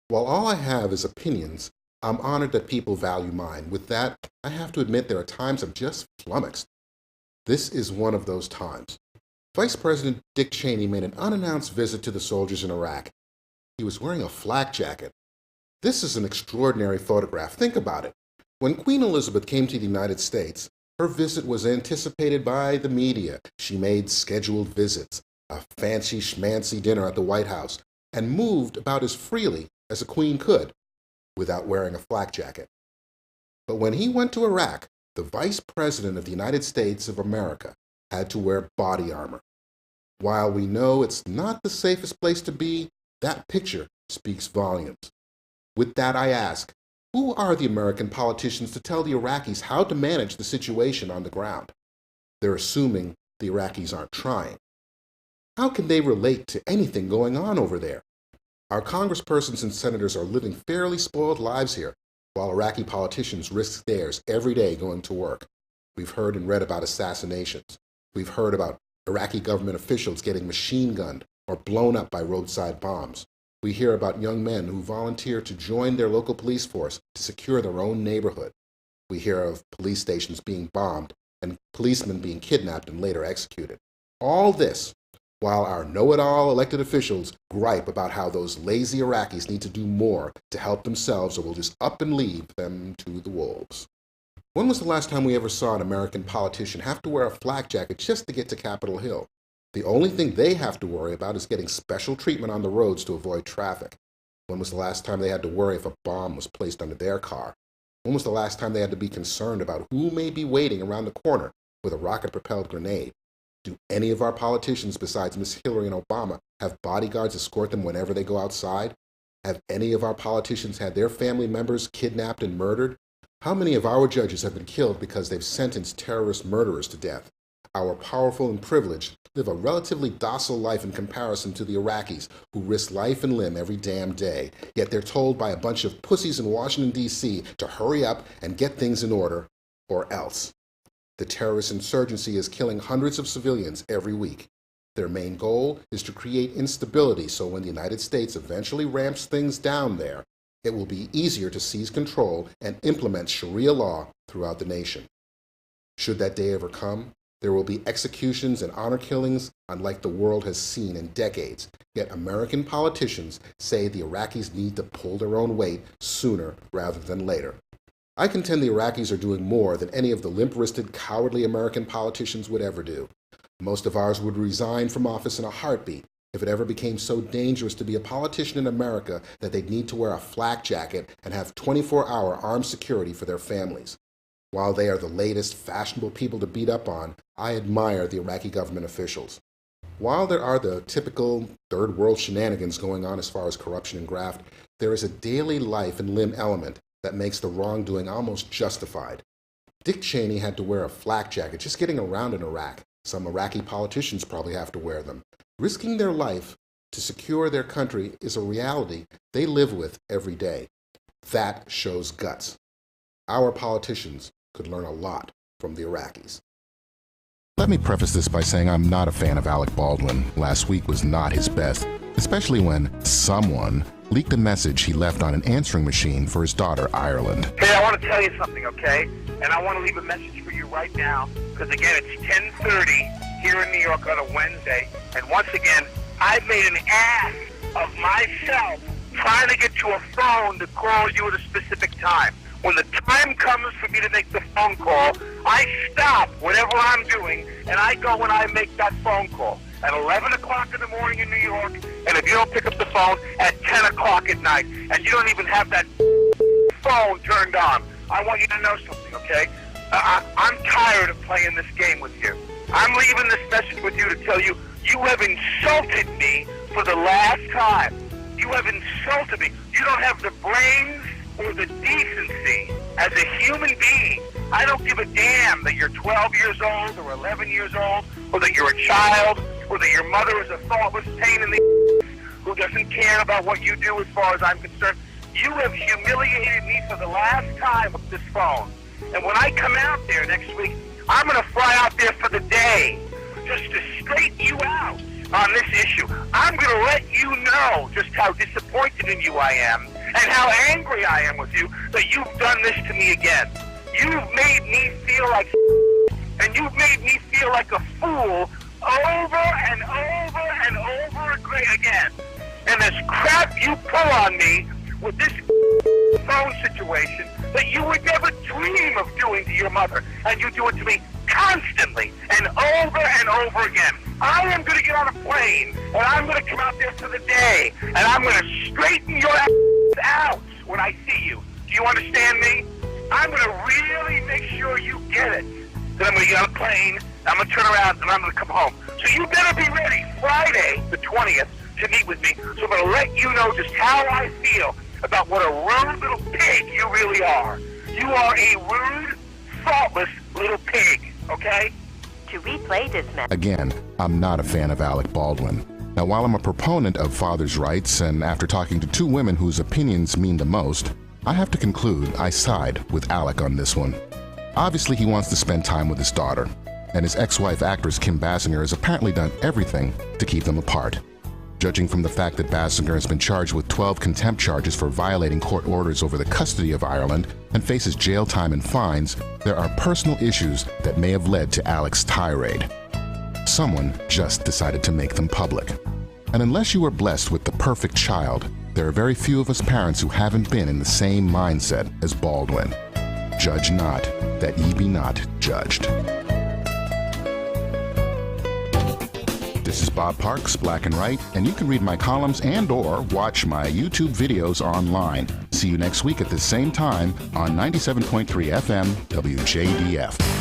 While all I have is opinions, I'm honored that people value mine. With that, I have to admit there are times I'm just flummoxed. This is one of those times. Vice President Dick Cheney made an unannounced visit to the soldiers in Iraq. He was wearing a flak jacket. This is an extraordinary photograph. Think about it. When Queen Elizabeth came to the United States, her visit was anticipated by the media. She made scheduled visits, a fancy schmancy dinner at the White House, and moved about as freely as a queen could without wearing a flak jacket. But when he went to Iraq, the Vice President of the United States of America had to wear body armor. While we know it's not the safest place to be, that picture speaks volumes. With that, I ask, who are the American politicians to tell the Iraqis how to manage the situation on the ground? They're assuming the Iraqis aren't trying. How can they relate to anything going on over there? Our congresspersons and senators are living fairly spoiled lives here, while Iraqi politicians risk theirs every day going to work. We've heard and read about assassinations. We've heard about Iraqi government officials getting machine gunned or blown up by roadside bombs. We hear about young men who volunteer to join their local police force to secure their own neighborhood. We hear of police stations being bombed and policemen being kidnapped and later executed. All this while our know-it-all elected officials gripe about how those lazy Iraqis need to do more to help themselves or we'll just up and leave them to the wolves. When was the last time we ever saw an American politician have to wear a flak jacket just to get to Capitol Hill? The only thing they have to worry about is getting special treatment on the roads to avoid traffic. When was the last time they had to worry if a bomb was placed under their car? When was the last time they had to be concerned about who may be waiting around the corner with a rocket-propelled grenade? Do any of our politicians besides Miss Hillary and Obama have bodyguards escort them whenever they go outside? Have any of our politicians had their family members kidnapped and murdered? How many of our judges have been killed because they've sentenced terrorist murderers to death? Our powerful and privileged live a relatively docile life in comparison to the Iraqis who risk life and limb every damn day, yet they're told by a bunch of pussies in Washington, D.C. to hurry up and get things in order, or else. The terrorist insurgency is killing hundreds of civilians every week. Their main goal is to create instability so when the United States eventually ramps things down there, it will be easier to seize control and implement Sharia law throughout the nation. Should that day ever come, there will be executions and honor killings unlike the world has seen in decades, yet American politicians say the Iraqis need to pull their own weight sooner rather than later. I contend the Iraqis are doing more than any of the limp-wristed, cowardly American politicians would ever do. Most of ours would resign from office in a heartbeat if it ever became so dangerous to be a politician in America that they'd need to wear a flak jacket and have 24-hour armed security for their families. While they are the latest fashionable people to beat up on, I admire the Iraqi government officials. While there are the typical third world shenanigans going on as far as corruption and graft, there is a daily life and limb element that makes the wrongdoing almost justified. Dick Cheney had to wear a flak jacket just getting around in Iraq. Some Iraqi politicians probably have to wear them. Risking their life to secure their country is a reality they live with every day. That shows guts. Our politicians could learn a lot from the Iraqis. Let me preface this by saying I'm not a fan of Alec Baldwin. Last week was not his best, especially when someone leaked a message he left on an answering machine for his daughter, Ireland. Hey, I want to tell you something, okay? And I want to leave a message for you right now, because again, it's 10:30 here in New York on a Wednesday, and once again, I've made an ass of myself trying to get to a phone to call you at a specific time. When the time comes for me to make the phone call, I stop whatever I'm doing, and I go and I make that phone call at 11 o'clock in the morning in New York, and if you don't pick up the phone, at 10 o'clock at night, and you don't even have that phone turned on. I want you to know something, okay? I'm tired of playing this game with you. I'm leaving this message with you to tell you, you have insulted me for the last time. You have insulted me. You don't have the brains or the decency as a human being. I don't give a damn that you're 12 years old or 11 years old, or that you're a child, or that your mother is a thoughtless pain in the who doesn't care about what you do as far as I'm concerned. You have humiliated me for the last time with this phone. And when I come out there next week, I'm going to fly out there for the day just to straighten you out on this issue. I'm going to let you know just how disappointed in you I am, and how angry I am with you that you've done this to me again. You've made me feel like and you've made me feel like a fool over and over and over again. And this crap you pull on me with this phone situation that you would never dream of doing to your mother, and you do it to me constantly and over again. I am going to get on a plane, and I'm going to come out there for the day, and I'm going to straighten your ass out when I see you. Do you understand me? I'm going to really make sure you get it. Then I'm going to get on a plane, I'm going to turn around, and I'm going to come home. So you better be ready Friday, the 20th, to meet with me. So I'm going to let you know just how I feel about what a rude little pig you really are. You are a rude, thoughtless little pig, okay? To replay this message. Again, I'm not a fan of Alec Baldwin. Now, while I'm a proponent of fathers' rights, and after talking to two women whose opinions mean the most, I have to conclude I side with Alec on this one. Obviously, he wants to spend time with his daughter, and his ex-wife actress Kim Basinger has apparently done everything to keep them apart. Judging from the fact that Basinger has been charged with 12 contempt charges for violating court orders over the custody of Ireland and faces jail time and fines, there are personal issues that may have led to Alec's tirade. Someone just decided to make them public. And unless you are blessed with the perfect child, there are very few of us parents who haven't been in the same mindset as Baldwin. Judge not, that ye be not judged. This is Bob Parks, Black and Right, and you can read my columns and/or watch my YouTube videos online. See you next week at the same time on 97.3 FM WJDF.